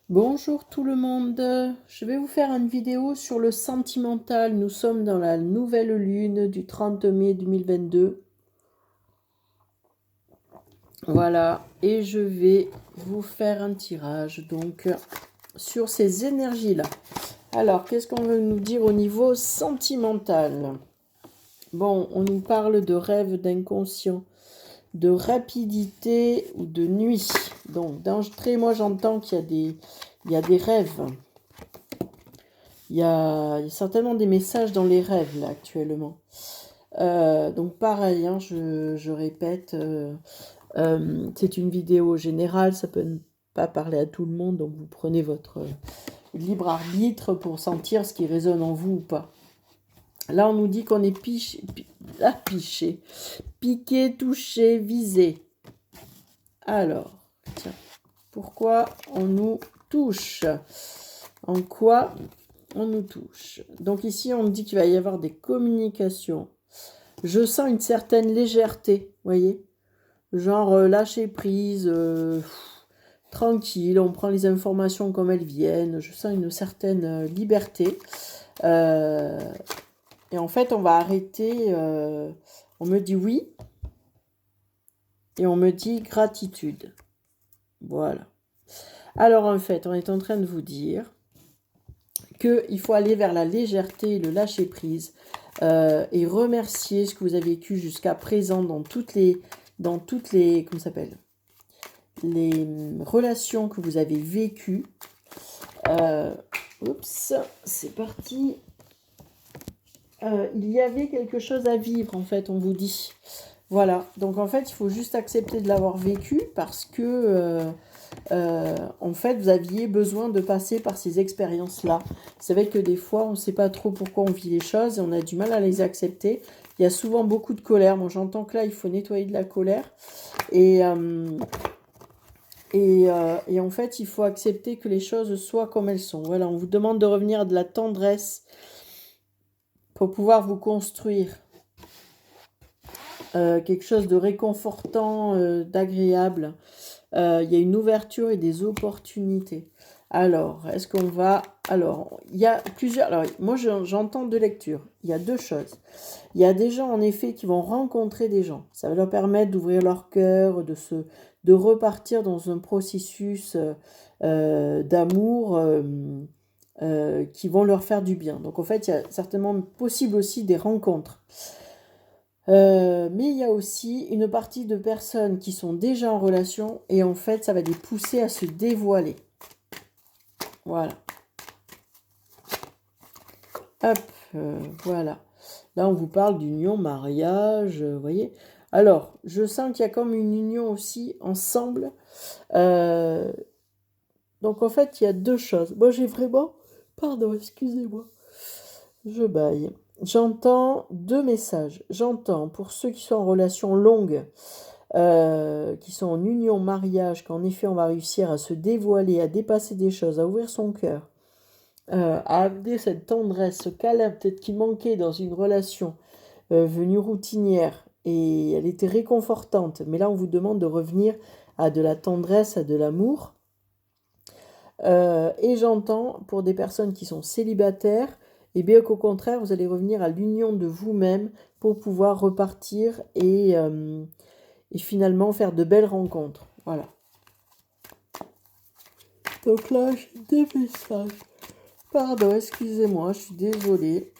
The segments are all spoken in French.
Bonjour tout le monde, je vais vous faire une vidéo sur le sentimental. Nous sommes dans la nouvelle lune du 30 mai 2022. Voilà, et je vais vous faire un tirage donc sur ces énergies-là. Alors, qu'est-ce qu'on veut nous dire au niveau sentimental? Bon, on nous parle de rêve, d'inconscient, de rapidité ou de nuit. Donc, d'entrée, moi j'entends qu'il y a des rêves. Il y a certainement des messages dans les rêves, là, actuellement. Donc, pareil, hein, je répète, c'est une vidéo générale, ça peut ne pas parler à tout le monde, donc vous prenez votre libre arbitre pour sentir ce qui résonne en vous ou pas. Là, on nous dit qu'on est piché, piqué, touché, visé. Alors, tiens, pourquoi on nous touche? En quoi on nous touche? Donc ici, on me dit qu'il va y avoir des communications. Je sens une certaine légèreté, voyez, genre lâcher prise, tranquille, on prend les informations comme elles viennent. Je sens une certaine liberté. Et en fait, on va arrêter. On me dit oui. Et on me dit gratitude. Voilà. Alors en fait, on est en train de vous dire qu'il faut aller vers la légèreté et le lâcher-prise et remercier ce que vous avez vécu jusqu'à présent dans toutes les comment ça s'appelle, les relations que vous avez vécues. Oups, c'est parti. Il y avait quelque chose à vivre, en fait, on vous dit. Voilà, donc en fait, il faut juste accepter de l'avoir vécu parce que, en fait, vous aviez besoin de passer par ces expériences-là. Vous savez que des fois, on ne sait pas trop pourquoi on vit les choses et on a du mal à les accepter. Il y a souvent beaucoup de colère. Moi, j'entends que là, il faut nettoyer de la colère. Et en fait, il faut accepter que les choses soient comme elles sont. Voilà, on vous demande de revenir à de la tendresse pour pouvoir vous construire. Quelque chose de réconfortant, d'agréable. Il y a une ouverture et des opportunités. Alors, est-ce qu'on va... Alors, il y a plusieurs... Alors, moi, j'entends deux lectures. Il y a deux choses. Il y a des gens, en effet, qui vont rencontrer des gens. Ça va leur permettre d'ouvrir leur cœur, de repartir dans un processus d'amour qui vont leur faire du bien. Donc, en fait, il y a certainement possible aussi des rencontres. Mais il y a aussi une partie de personnes qui sont déjà en relation et en fait, ça va les pousser à se dévoiler. Voilà. Hop, voilà. Là, on vous parle d'union, mariage, vous voyez. Alors, je sens qu'il y a comme une union aussi ensemble. Donc, en fait, il y a deux choses. Moi, j'ai vraiment... Pardon, excusez-moi. Je baille. J'entends deux messages. J'entends pour ceux qui sont en relation longue, qui sont en union, mariage, qu'en effet on va réussir à se dévoiler, à dépasser des choses, à ouvrir son cœur, à amener cette tendresse, ce câlin peut-être qui manquait dans une relation venue routinière et elle était réconfortante. Mais là on vous demande de revenir à de la tendresse, à de l'amour. Et j'entends pour des personnes qui sont célibataires, et bien qu'au contraire, vous allez revenir à l'union de vous-même pour pouvoir repartir et finalement faire de belles rencontres. Voilà. Donc là, j'ai deux messages. Pardon, excusez-moi, je suis désolée.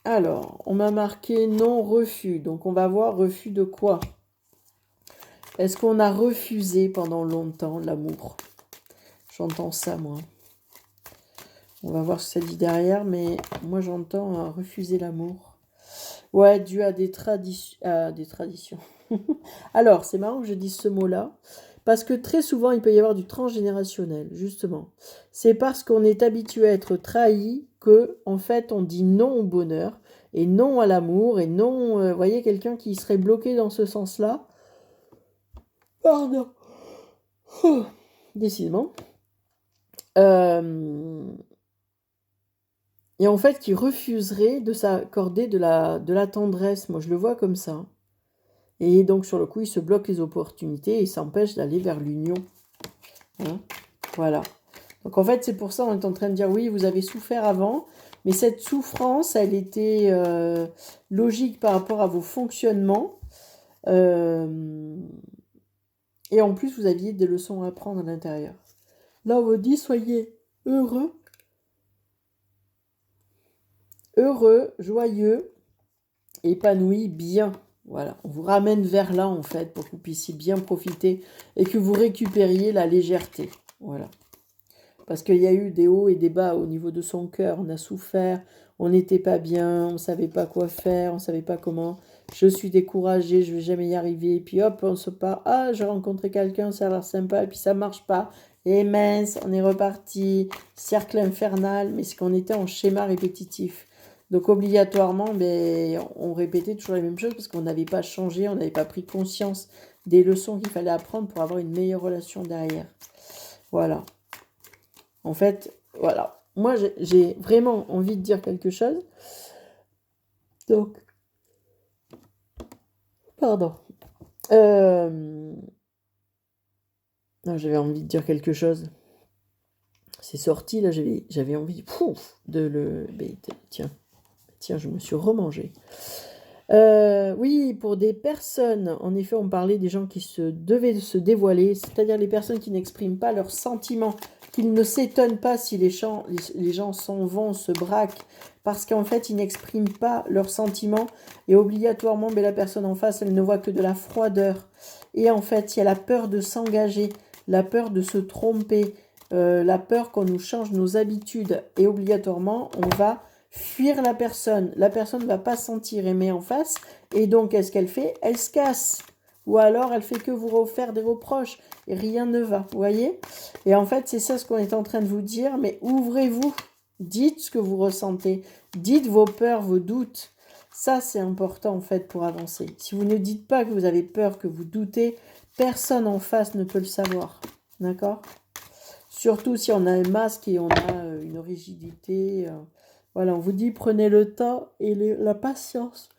Alors, on m'a marqué non-refus. Donc, on va voir refus de quoi? Est-ce qu'on a refusé pendant longtemps l'amour? J'entends ça, moi. On va voir ce que ça dit derrière, mais moi j'entends refuser l'amour. Ouais, dû à des traditions. Alors, c'est marrant que je dise ce mot-là, parce que très souvent, il peut y avoir du transgénérationnel, justement. C'est parce qu'on est habitué à être trahi que, en fait, on dit non au bonheur, et non à l'amour, et non... vous voyez, quelqu'un qui serait bloqué dans ce sens-là. Pardon. Décidément. Et en fait, qui refuserait de s'accorder de la tendresse. Moi, je le vois comme ça. Et donc, sur le coup, il se bloque les opportunités et s'empêche d'aller vers l'union. Hein? Voilà. Donc en fait, c'est pour ça on est en train de dire, oui, vous avez souffert avant, mais cette souffrance, elle était logique par rapport à vos fonctionnements. Et en plus, vous aviez des leçons à apprendre à l'intérieur. Là, on vous dit, soyez heureux, joyeux, épanoui, bien. Voilà, on vous ramène vers là, en fait, pour que vous puissiez bien profiter et que vous récupériez la légèreté. Voilà. Parce qu'il y a eu des hauts et des bas au niveau de son cœur. On a souffert, on n'était pas bien, on ne savait pas quoi faire, on ne savait pas comment. Je suis découragée, je ne vais jamais y arriver. Et puis hop, on se part. Ah, j'ai rencontré quelqu'un, ça a l'air sympa. Et puis ça ne marche pas. Et mince, on est reparti. Cercle infernal. Mais c'est qu'on était en schéma répétitif. Donc obligatoirement, on répétait toujours les mêmes choses parce qu'on n'avait pas changé, on n'avait pas pris conscience des leçons qu'il fallait apprendre pour avoir une meilleure relation derrière. Voilà. En fait, voilà. Moi, j'ai vraiment envie de dire quelque chose. Donc, pardon. Non, j'avais envie de dire quelque chose. C'est sorti, là, j'avais envie de le... Tiens, je me suis remangé. Oui, pour des personnes, en effet, on parlait des gens qui devaient se dévoiler, c'est-à-dire les personnes qui n'expriment pas leurs sentiments, qu'ils ne s'étonnent pas si les gens s'en vont, se braquent, parce qu'en fait, ils n'expriment pas leurs sentiments, et obligatoirement, la personne en face, elle ne voit que de la froideur. Et en fait, il y a la peur de s'engager, la peur de se tromper, la peur qu'on nous change nos habitudes, et obligatoirement, on va fuir la personne ne va pas se sentir aimée en face, et donc qu'est-ce qu'elle fait? Elle se casse, ou alors elle fait que vous refaire des reproches, et rien ne va, vous voyez? Et en fait, c'est ça ce qu'on est en train de vous dire, mais ouvrez-vous, dites ce que vous ressentez, dites vos peurs, vos doutes, ça c'est important en fait pour avancer. Si vous ne dites pas que vous avez peur, que vous doutez, personne en face ne peut le savoir, d'accord? Surtout si on a un masque et on a une rigidité... Voilà, on vous dit, prenez le temps et la patience.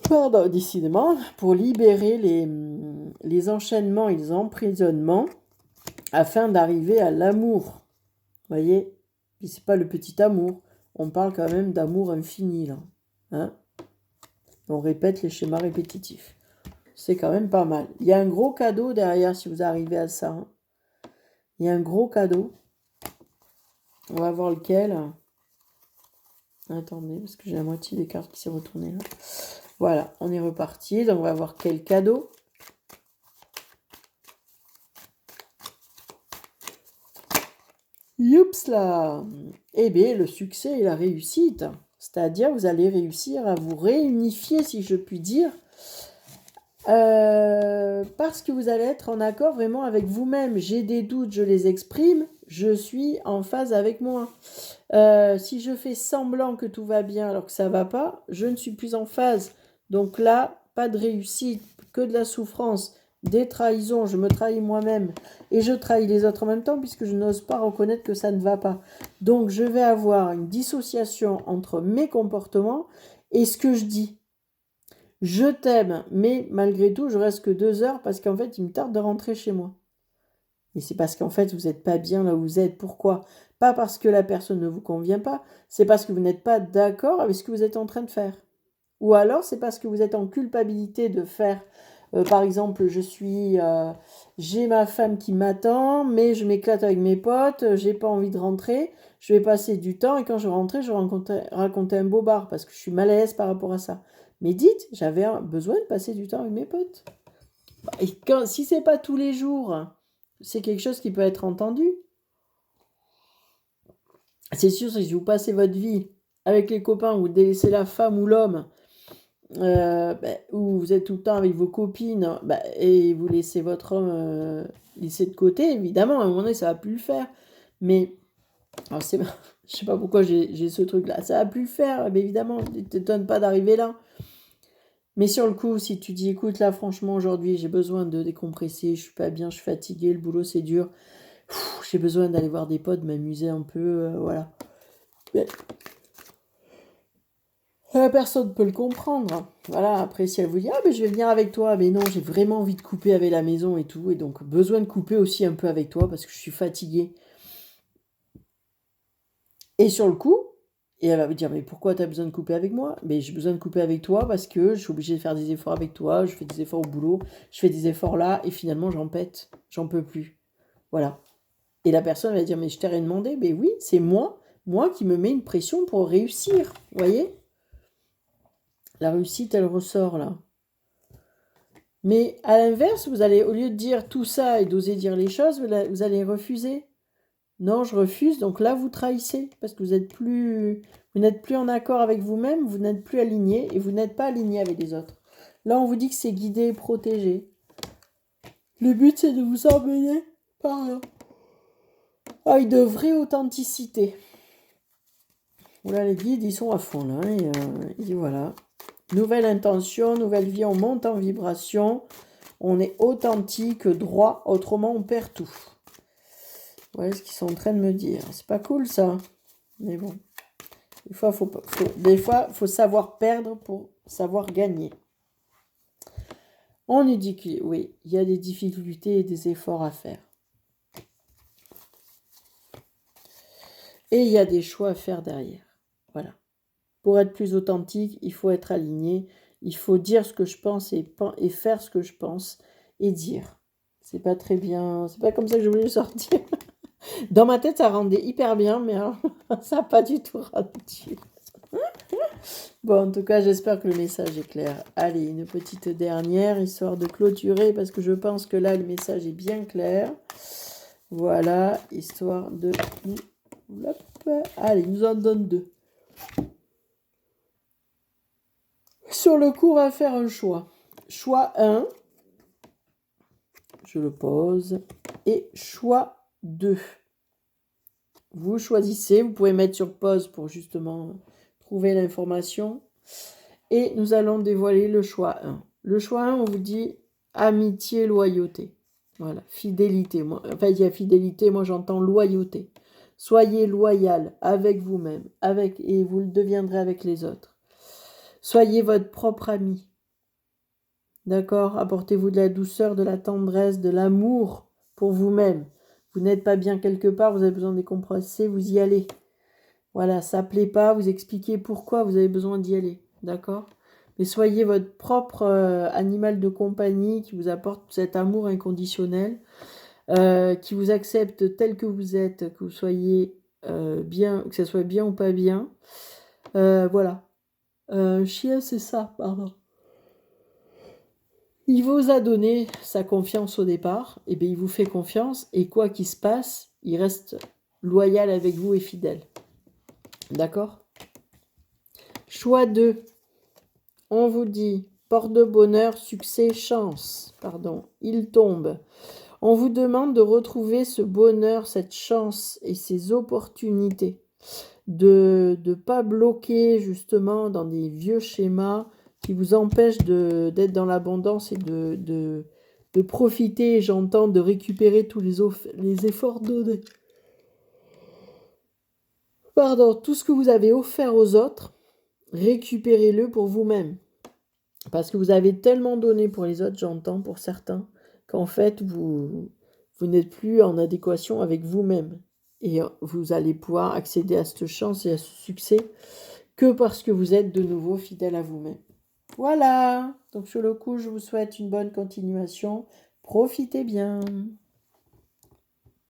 Pardon, décidément, pour libérer les enchaînements et les emprisonnements afin d'arriver à l'amour. Vous voyez? Puis c'est pas le petit amour. On parle quand même d'amour infini, là. Hein? On répète les schémas répétitifs. C'est quand même pas mal. Il y a un gros cadeau derrière si vous arrivez à ça. Hein. Il y a un gros cadeau. On va voir lequel. Attendez, parce que j'ai la moitié des cartes qui s'est retournée là. Voilà, on est reparti. Donc, on va voir quel cadeau. Youps là. Eh bien, le succès et la réussite. C'est-à-dire, vous allez réussir à vous réunifier, si je puis dire. Parce que vous allez être en accord vraiment avec vous-même. J'ai des doutes, je les exprime. Je suis en phase avec moi. Si je fais semblant que tout va bien alors que ça va pas, je ne suis plus en phase. Donc là, pas de réussite, que de la souffrance, des trahisons, je me trahis moi-même et je trahis les autres en même temps puisque je n'ose pas reconnaître que ça ne va pas. Donc je vais avoir une dissociation entre mes comportements et ce que je dis. Je t'aime, mais malgré tout, je reste que 2 heures parce qu'en fait, il me tarde de rentrer chez moi. Et c'est parce qu'en fait, vous n'êtes pas bien là où vous êtes. Pourquoi? Pas parce que la personne ne vous convient pas, c'est parce que vous n'êtes pas d'accord avec ce que vous êtes en train de faire. Ou alors, c'est parce que vous êtes en culpabilité de faire, par exemple, j'ai ma femme qui m'attend, mais je m'éclate avec mes potes, j'ai pas envie de rentrer, je vais passer du temps, et quand je vais rentrer, je vais raconter un bobard, parce que je suis mal à l'aise par rapport à ça. Mais dites, j'avais besoin de passer du temps avec mes potes. Et si c'est pas tous les jours, c'est quelque chose qui peut être entendu. C'est sûr, si vous passez votre vie avec les copains, vous délaissez la femme ou l'homme, ou vous êtes tout le temps avec vos copines, et vous laissez votre homme laisser de côté, évidemment, à un moment donné, ça va plus le faire. Mais, alors je sais pas pourquoi j'ai ce truc-là, ça va plus le faire, mais évidemment, ne t'étonne pas d'arriver là. Mais sur le coup, si tu dis, écoute, là, franchement, aujourd'hui, j'ai besoin de décompresser, je suis pas bien, je suis fatiguée, le boulot, c'est dur, j'ai besoin d'aller voir des potes, m'amuser un peu, voilà. Mais La personne peut le comprendre. Voilà, après, si elle vous dit, ah, mais je vais venir avec toi, mais non, j'ai vraiment envie de couper avec la maison et tout, et donc besoin de couper aussi un peu avec toi parce que je suis fatiguée. Et sur le coup, et elle va me dire, mais pourquoi tu as besoin de couper avec moi? Mais j'ai besoin de couper avec toi parce que je suis obligée de faire des efforts avec toi, je fais des efforts au boulot, je fais des efforts là, et finalement, j'en pète, j'en peux plus. Voilà. Et la personne va dire, mais je t'ai rien demandé. Mais oui, c'est moi qui me mets une pression pour réussir. Vous voyez? La réussite, elle ressort là. Mais à l'inverse, vous allez, au lieu de dire tout ça et d'oser dire les choses, vous allez refuser. Non, je refuse. Donc là, vous trahissez parce que vous n'êtes plus en accord avec vous-même, vous n'êtes plus aligné et vous n'êtes pas aligné avec les autres. Là, on vous dit que c'est guidé et protégé. Le but, c'est de vous emmener par là. Ah, une vraie authenticité. Voilà, les guides, ils sont à fond là. Et dit voilà. Nouvelle intention, nouvelle vie, on monte en vibration. On est authentique, droit, autrement on perd tout. Voilà ce qu'ils sont en train de me dire. C'est pas cool ça. Mais bon. Des fois, faut savoir perdre pour savoir gagner. On nous dit que oui, il y a des difficultés et des efforts à faire. Et il y a des choix à faire derrière. Voilà. Pour être plus authentique, il faut être aligné. Il faut dire ce que je pense et faire ce que je pense et dire. C'est pas très bien. C'est pas comme ça que je voulais le sortir. Dans ma tête, ça rendait hyper bien, mais alors, ça n'a pas du tout rendu. Bon, en tout cas, j'espère que le message est clair. Allez, une petite dernière, histoire de clôturer, parce que je pense que là, le message est bien clair. Voilà, histoire de... Hop. Allez, il nous en donne 2. Sur le coup, on va faire un choix. Choix 1, je le pose, et choix 2. Vous choisissez, vous pouvez mettre sur pause pour justement trouver l'information. Et nous allons dévoiler le choix 1. Le choix 1, on vous dit amitié, loyauté. Voilà, fidélité. Enfin, il y a fidélité, moi j'entends loyauté. Soyez loyal avec vous-même, et vous le deviendrez avec les autres. Soyez votre propre ami. D'accord? Apportez-vous de la douceur, de la tendresse, de l'amour pour vous-même. Vous n'êtes pas bien quelque part, vous avez besoin de décompresser, vous y allez. Voilà, ça ne plaît pas, vous expliquez pourquoi vous avez besoin d'y aller. D'accord? Mais soyez votre propre animal de compagnie qui vous apporte cet amour inconditionnel, qui vous accepte tel que vous êtes, que vous soyez bien, que ça soit bien ou pas bien. Voilà. Chien, c'est ça, pardon. Il vous a donné sa confiance au départ, et bien il vous fait confiance, et quoi qu'il se passe, il reste loyal avec vous et fidèle. D'accord? Choix 2. On vous dit, porte de bonheur, succès, chance. Pardon, il tombe. On vous demande de retrouver ce bonheur, cette chance et ces opportunités. De ne pas bloquer justement dans des vieux schémas qui vous empêchent d'être dans l'abondance et de profiter, j'entends, de récupérer tous les efforts donnés. Pardon, tout ce que vous avez offert aux autres, récupérez-le pour vous-même. Parce que vous avez tellement donné pour les autres, j'entends, pour certains, qu'en fait, vous n'êtes plus en adéquation avec vous-même. Et vous allez pouvoir accéder à cette chance et à ce succès que parce que vous êtes de nouveau fidèle à vous-même. Voilà. Donc sur le coup, je vous souhaite une bonne continuation. Profitez bien.